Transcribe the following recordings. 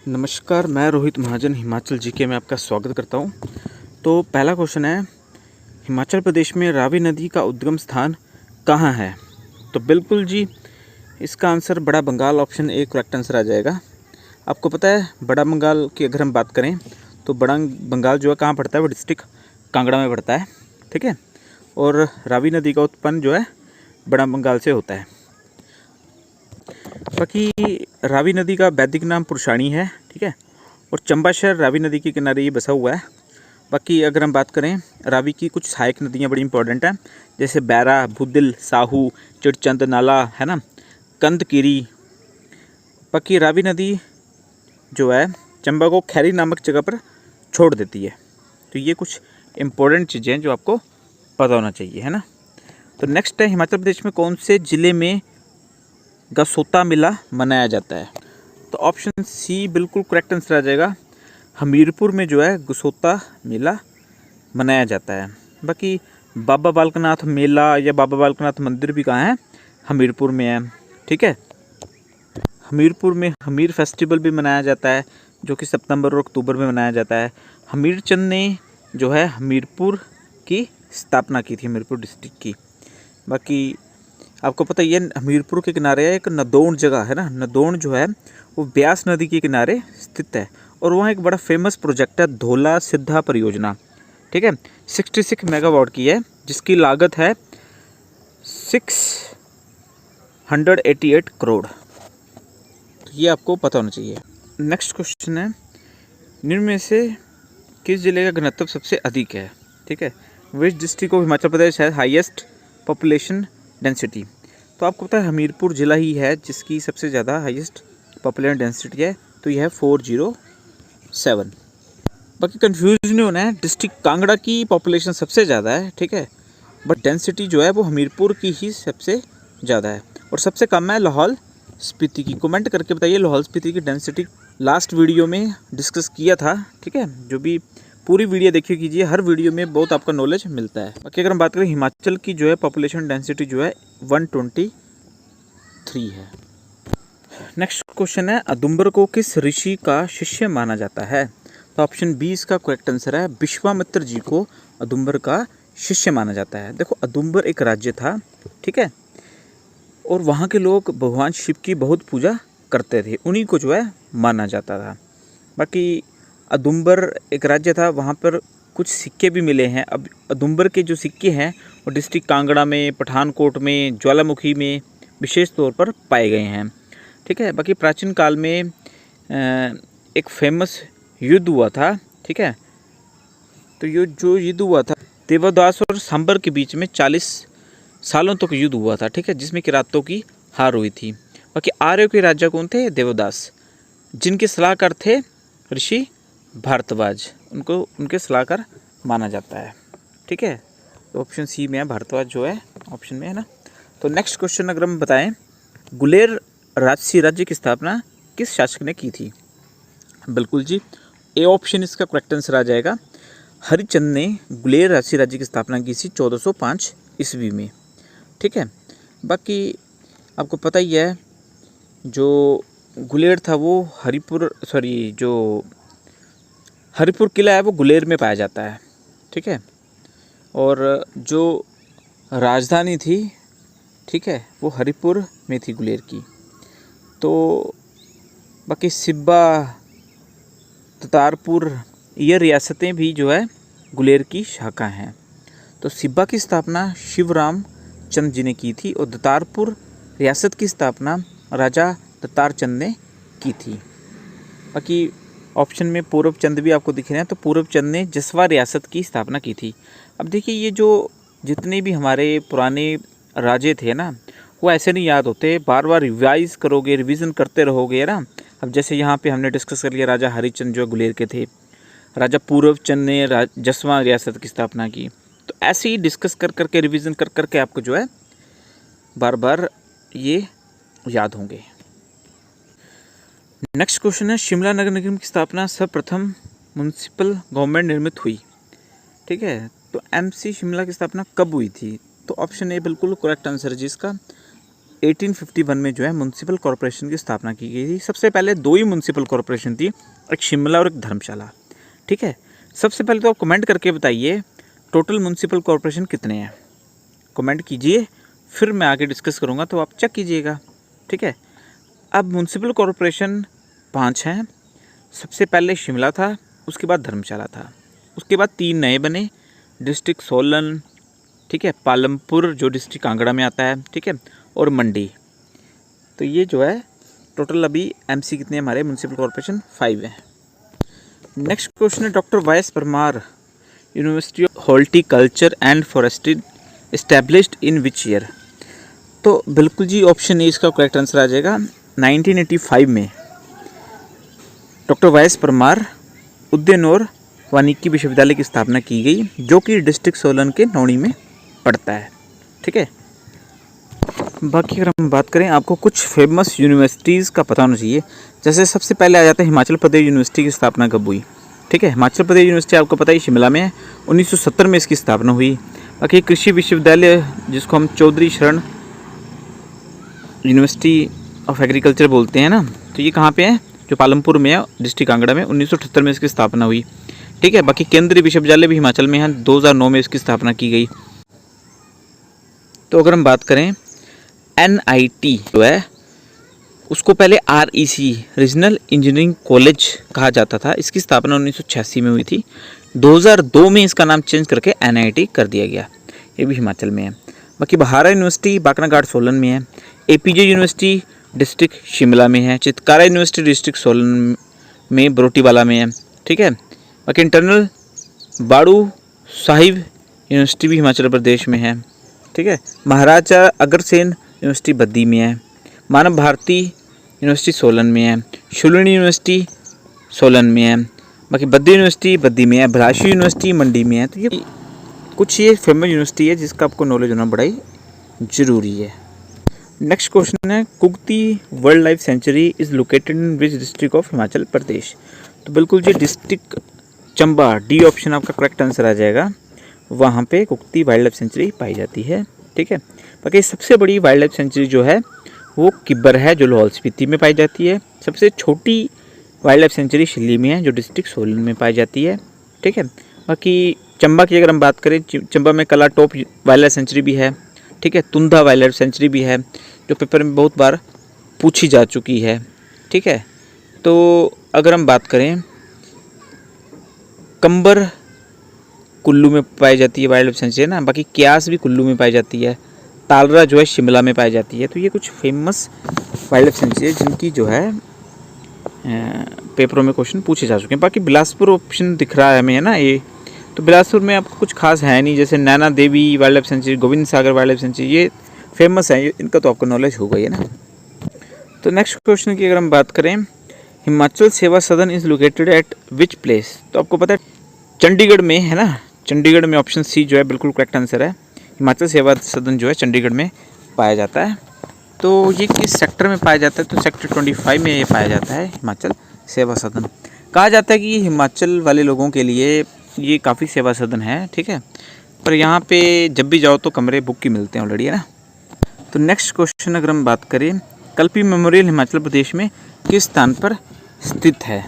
नमस्कार, मैं रोहित महाजन हिमाचल जीके में आपका स्वागत करता हूं। तो पहला क्वेश्चन है, हिमाचल प्रदेश में रावी नदी का उद्गम स्थान कहां है? तो बिल्कुल जी, इसका आंसर बड़ा Bengal, option A correct answer आ जाएगा। आपको पता है बड़ा बंगाल की अगर हम बात करें तो बड़ा बंगाल जो है कहाँ पड़ता है? वो डिस्ट्रिक्ट कांगड़ा में पड़ता है, ठीक है। और रावी नदी का उत्पन्न जो है बड़ा बंगाल से होता है। बाकी रावी नदी का वैदिक नाम पुरुषाणी है, ठीक है। और चंबा शहर रावी नदी के किनारे ये बसा हुआ है। बाकी अगर हम बात करें रावी की कुछ सहायक नदियाँ बड़ी इंपॉर्टेंट हैं, जैसे बैरा, बुदिल, साहू, चिड़चंद नाला है ना, कंदकिरी। बाकी रावी नदी जो है चंबा को खैरी नामक जगह पर छोड़ देती है। तो ये कुछ इम्पोर्टेंट चीज़ें हैं जो आपको पता होना चाहिए, है ना। तो नेक्स्ट है, हिमाचल प्रदेश में कौन से ज़िले में गसोता मेला मनाया जाता है? तो ऑप्शन सी बिल्कुल करेक्ट आंसर आ जाएगा। हमीरपुर में जो है गसोता मेला मनाया जाता है। बाकी बाबा बालकनाथ मेला या बाबा बालकनाथ मंदिर भी कहाँ है? हमीरपुर में है, ठीक है। हमीरपुर में हमीर फेस्टिवल भी मनाया जाता है, जो कि सितंबर और अक्टूबर में मनाया जाता है। हमीरचंद ने जो है हमीरपुर की स्थापना की थी, हमीरपुर डिस्ट्रिक्ट की। बाकी आपको पता ही है हमीरपुर के किनारे एक नदौन जगह है ना, नदौन जो है वो ब्यास नदी के किनारे स्थित है। और वहाँ एक बड़ा फेमस प्रोजेक्ट है धौला सिद्धा परियोजना, ठीक है। 66 मेगावाट की है, जिसकी लागत है 688 करोड़। तो ये आपको पता होना चाहिए। नेक्स्ट क्वेश्चन है, निम्न में से किस जिले का घनत्व सबसे अधिक है? ठीक है, विच डिस्ट्रिक्ट ऑफ हिमाचल प्रदेश है हाईएस्ट पॉपुलेशन डेंसिटी? तो आपको पता है हमीरपुर ज़िला ही है जिसकी सबसे ज़्यादा हाईएस्ट पॉपुलेशन डेंसिटी है, तो यह है 407। बाकी कंफ्यूज नहीं होना है, डिस्ट्रिक्ट कांगड़ा की पॉपुलेशन सबसे ज़्यादा है, ठीक है, बट डेंसिटी जो है वो हमीरपुर की ही सबसे ज़्यादा है। और सबसे कम है लाहौल स्पीति की। कमेंट करके बताइए लाहौल स्पीति की डेंसिटी। लास्ट वीडियो में डिस्कस किया था, ठीक है। जो भी पूरी वीडियो देखिए कीजिए, हर वीडियो में बहुत आपका नॉलेज मिलता है। बाकी अगर हम बात करें हिमाचल की जो है पॉपुलेशन डेंसिटी जो है 123 है। नेक्स्ट क्वेश्चन है, अदुम्बर को किस ऋषि का शिष्य माना जाता है? तो ऑप्शन बी इसका करेक्ट आंसर है। विश्वामित्र जी को अदुम्बर का शिष्य माना जाता है। देखो अदुम्बर एक राज्य था, ठीक है, और वहाँ के लोग भगवान शिव की बहुत पूजा करते थे, उन्हीं को जो है माना जाता था। बाकी अदुम्बर एक राज्य था, वहाँ पर कुछ सिक्के भी मिले हैं। अब अदुम्बर के जो सिक्के हैं वो डिस्ट्रिक्ट कांगड़ा में, पठानकोट में, ज्वालामुखी में विशेष तौर पर पाए गए हैं, ठीक है। बाकी प्राचीन काल में एक फेमस युद्ध हुआ था, ठीक है। तो ये जो युद्ध हुआ था देवदास और सांबर के बीच में 40 सालों तक युद्ध हुआ था, ठीक है, जिसमें किरातों की हार हुई थी। बाकी आर्यों के राजा कौन थे? देवदास, जिनके सलाहकार थे ऋषि भारद्वाज, उनको उनके सलाहकार माना जाता है, ठीक है। तो ऑप्शन सी में है, भारद्वाज जो है ऑप्शन में है ना। तो नेक्स्ट क्वेश्चन अगर हम बताएं, गुलेर राजसी राज्य की स्थापना किस शासक ने की थी? बिल्कुल जी, ए ऑप्शन इसका करेक्ट आंसर आ जाएगा। हरिचंद ने गुलेर राजसी राज्य की स्थापना की थी 1405 ईस्वी में, ठीक है। बाकी आपको पता ही है जो गुलेर था वो हरिपुर किला है वो गुलेर में पाया जाता है, ठीक है। और जो राजधानी थी, ठीक है, वो हरिपुर में थी गुलेर की। तो बाकी सिब्बा, दतारपुर, ये रियासतें भी जो है गुलेर की शाखा हैं। तो सिब्बा की स्थापना शिवराम चंद जी ने की थी और दतारपुर रियासत की स्थापना राजा दतार चंद ने की थी। बाकी ऑप्शन में पूर्व चंद भी आपको दिख रहे हैं, तो पूर्व चंद ने जसवा रियासत की स्थापना की थी। अब देखिए ये जो जितने भी हमारे पुराने राजे थे ना, वो ऐसे नहीं याद होते, बार बार रिवाइज करोगे, रिवीजन करते रहोगे ना। अब जैसे यहाँ पे हमने डिस्कस कर लिया, राजा हरिचंद जो गुलेर के थे, राजा पूर्व चंद ने जसवा रियासत की स्थापना की। तो ऐसे ही डिस्कस कर करके, रिवीजन कर करके आपको जो है बार बार ये याद होंगे। नेक्स्ट क्वेश्चन है, शिमला नगर निगम की स्थापना सर्वप्रथम म्युनिसिपल गवर्नमेंट निर्मित हुई, ठीक है। तो एमसी शिमला की स्थापना कब हुई थी? तो ऑप्शन ए बिल्कुल करेक्ट आंसर है जिसका 1851 में जो है म्यूनसिपल कॉरपोरेशन की स्थापना की गई थी। सबसे पहले 2 ही म्यूनसिपल कॉरपोरेशन थी, एक शिमला और एक धर्मशाला। ठीक है, सबसे पहले तो आप कमेंट करके बताइए टोटल म्यूनसिपल कॉरपोरेशन कितने हैं, कमेंट कीजिए, फिर मैं आगे डिस्कस करूँगा तो आप चेक कीजिएगा। ठीक है, अब म्यूनसिपल कॉरपोरेशन 5 हैं। सबसे पहले शिमला था, उसके बाद धर्मशाला था, उसके बाद 3 नए बने, डिस्ट्रिक्ट सोलन, ठीक है, पालमपुर जो डिस्ट्रिक्ट कांगड़ा में आता है, ठीक है, और मंडी। तो ये जो है टोटल अभी एमसी कितने हमारे म्यूनसिपल कॉरपोरेशन 5 है। नेक्स्ट क्वेश्चन है doctor Y S. Parmar university of horticulture and forestry established in which year. तो बिल्कुल जी ऑप्शन ए इसका करेक्ट आंसर आ जाएगा। 1985 में डॉक्टर वाई.एस. परमार उद्यान और वानिकी विश्वविद्यालय की स्थापना की गई, जो कि डिस्ट्रिक्ट सोलन के नौणी में पड़ता है। ठीक है, बाकी अगर हम बात करें, आपको कुछ फेमस यूनिवर्सिटीज़ का पता होना चाहिए। जैसे सबसे पहले आ जाता है हिमाचल प्रदेश यूनिवर्सिटी की स्थापना कब हुई। ठीक है, हिमाचल प्रदेश यूनिवर्सिटी आपको पता है शिमला में है, 1970 में इसकी स्थापना हुई। बाकी कृषि विश्वविद्यालय जिसको हम चौधरी शरण यूनिवर्सिटी ऑफ एग्रीकल्चर बोलते हैं ना, तो ये कहाँ पे है, जो पालमपुर में है, डिस्ट्रिक्ट कांगड़ा में, 1978 में इसकी स्थापना हुई। ठीक है, बाकी केंद्रीय विश्वविद्यालय भी हिमाचल में है, 2009 में इसकी स्थापना की गई। तो अगर हम बात करें NIT जो है उसको पहले REC रीजनल इंजीनियरिंग कॉलेज कहा जाता था। इसकी स्थापना 1986 में हुई थी। 2002 में इसका नाम चेंज करके NIT कर दिया गया, ये भी हिमाचल में है। बाकी बहारा यूनिवर्सिटी बाकनाघाट सोलन में है, APJ यूनिवर्सिटी डिस्ट्रिक्ट शिमला में है, चितकारा यूनिवर्सिटी डिस्ट्रिक्ट सोलन में बरोटीवाला में है। ठीक है, बाकी इंटरनल बाड़ू साहिब यूनिवर्सिटी भी हिमाचल प्रदेश में है। ठीक है, महाराजा अग्रसेन यूनिवर्सिटी बद्दी में है, मानव भारती यूनिवर्सिटी सोलन में है, शुलिनी यूनिवर्सिटी सोलन में है, बाकी बद्दी यूनिवर्सिटी बद्दी में है, भराशी यूनिवर्सिटी मंडी में है। तो ये कुछ ये फेमस यूनिवर्सिटी है जिसका आपको नॉलेज होना बड़ा ही ज़रूरी है। नेक्स्ट क्वेश्चन है Kugti wildlife sanctuary is located in which district of Himachal Pradesh. तो बिल्कुल जी डिस्ट्रिक्ट चंबा, डी ऑप्शन आपका करेक्ट आंसर आ जाएगा। वहाँ पे कुगती वाइल्ड लाइफ सेंचुरी पाई जाती है। ठीक है, बाकी सबसे बड़ी वाइल्ड लाइफ सेंचुरी जो है वो किब्बर है, जो लाहौल स्पीति में पाई जाती है। सबसे छोटी वाइल्ड लाइफ सेंचुरी शिल्ली में है, जो डिस्ट्रिक्ट सोलन में पाई जाती है। ठीक है, बाकी चंबा की अगर हम बात करें, चंबा में कला टॉप वाइल्ड लाइफ सेंचुरी भी है। ठीक है, तुंदा वाइल्ड लाइफ सेंचुरी भी है, जो पेपर में बहुत बार पूछी जा चुकी है। ठीक है, तो अगर हम बात करें, कंबर कुल्लू में पाई जाती है वाइल्ड लाइफ सेंचुरी है ना, बाकी क्यास भी कुल्लू में पाई जाती है, तालरा जो है शिमला में पाई जाती है। तो ये कुछ फेमस वाइल्ड लाइफ सेंचुरी है जिनकी जो है पेपरों में क्वेश्चन पूछे जा चुके हैं। बाकी बिलासपुर ऑप्शन दिख रहा है हमें, है ना ये, तो बिलासपुर में आपको कुछ खास है नहीं, जैसे Naina Devi wild life sanctuary, Govind सागर वाइल्ड लाइफ सेंचुरी, ये फेमस है, इनका तो आपको नॉलेज होगा ही है ना। तो नेक्स्ट क्वेश्चन की अगर हम बात करें, हिमाचल सेवा सदन is located at which place. तो आपको पता है चंडीगढ़ में है ना, चंडीगढ़ में ऑप्शन सी जो है बिल्कुल करेक्ट आंसर है। हिमाचल सेवा सदन जो है चंडीगढ़ में पाया जाता है। तो ये किस सेक्टर में पाया जाता है, तो सेक्टर 25 में ये पाया जाता है हिमाचल सेवा सदन। कहा जाता है कि हिमाचल वाले लोगों के लिए ये काफ़ी सेवा सदन है। ठीक है, पर यहाँ पे जब भी जाओ तो कमरे बुक ही मिलते हैं ऑलरेडी, है ना। तो नेक्स्ट क्वेश्चन अगर हम बात करें, कल्पी मेमोरियल हिमाचल प्रदेश में किस स्थान पर स्थित है।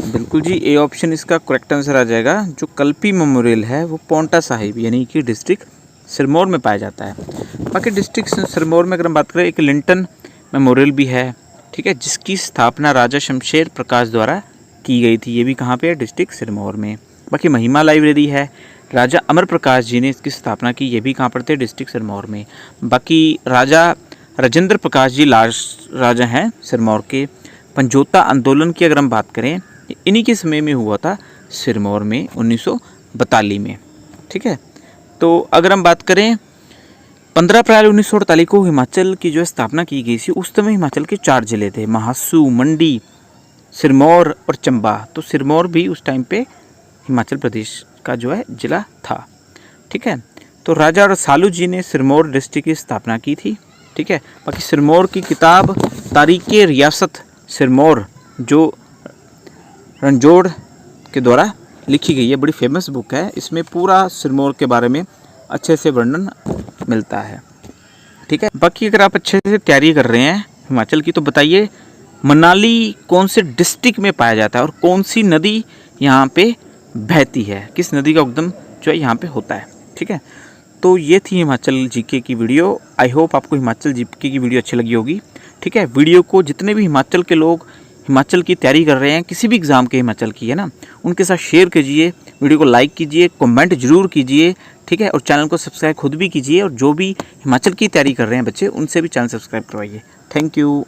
बिल्कुल जी ए ऑप्शन इसका करेक्ट आंसर आ जाएगा। जो कल्पी मेमोरियल है वो पोंटा साहिब यानी कि डिस्ट्रिक्ट सिरमौर में पाया जाता है। बाकी डिस्ट्रिक्ट सिरमौर में अगर हम बात करें, एक लिंटन मेमोरियल भी है। ठीक है, जिसकी स्थापना राजा शमशेर प्रकाश द्वारा की गई थी, ये भी कहाँ पे है, डिस्ट्रिक्ट सिरमौर में। बाकी महिमा लाइब्रेरी है, राजा अमर प्रकाश जी ने इसकी स्थापना की, ये भी कहाँ पर थे, डिस्ट्रिक्ट सिरमौर में। बाकी राजा राजेंद्र प्रकाश जी लास्ट राजा हैं सिरमौर के। पंजोता आंदोलन की अगर हम बात करें, इन्हीं के समय में हुआ था सिरमौर में 1942 में। ठीक है, तो अगर हम बात करें 15 अप्रैल 1948 को हिमाचल की जो स्थापना की गई थी, उस समय हिमाचल के 4 जिले थे, महासू, मंडी, सिरमौर और चंबा। तो सिरमौर भी उस टाइम पे हिमाचल प्रदेश का जो है जिला था। ठीक है, तो राजा रसालू जी ने सिरमौर डिस्ट्रिक्ट की स्थापना की थी। ठीक है, बाकी सिरमौर की किताब तारीख़े रियासत सिरमौर जो रणजोड़ के द्वारा लिखी गई है, बड़ी फेमस बुक है। इसमें पूरा सिरमौर के बारे में अच्छे से वर्णन मिलता है। ठीक है। बाकी अगर आप अच्छे से तैयारी कर रहे हैं हिमाचल की तो बताइए मनाली कौन से डिस्ट्रिक्ट में पाया जाता है और कौन सी नदी यहाँ पे बहती है, किस नदी का उद्गम जो है यहाँ पे होता है। ठीक है, तो ये थी हिमाचल जीके की वीडियो। आई होप आपको हिमाचल जीके की वीडियो अच्छी लगी होगी। ठीक है, वीडियो को जितने भी हिमाचल के लोग हिमाचल की तैयारी कर रहे हैं, किसी भी एग्ज़ाम के हिमाचल की है ना, उनके साथ शेयर कीजिए, वीडियो को लाइक कीजिए, कमेंट जरूर कीजिए। ठीक है, और चैनल को सब्सक्राइब खुद भी कीजिए और जो भी हिमाचल की तैयारी कर रहे हैं बच्चे उनसे भी चैनल सब्सक्राइब करवाइए। Thank you.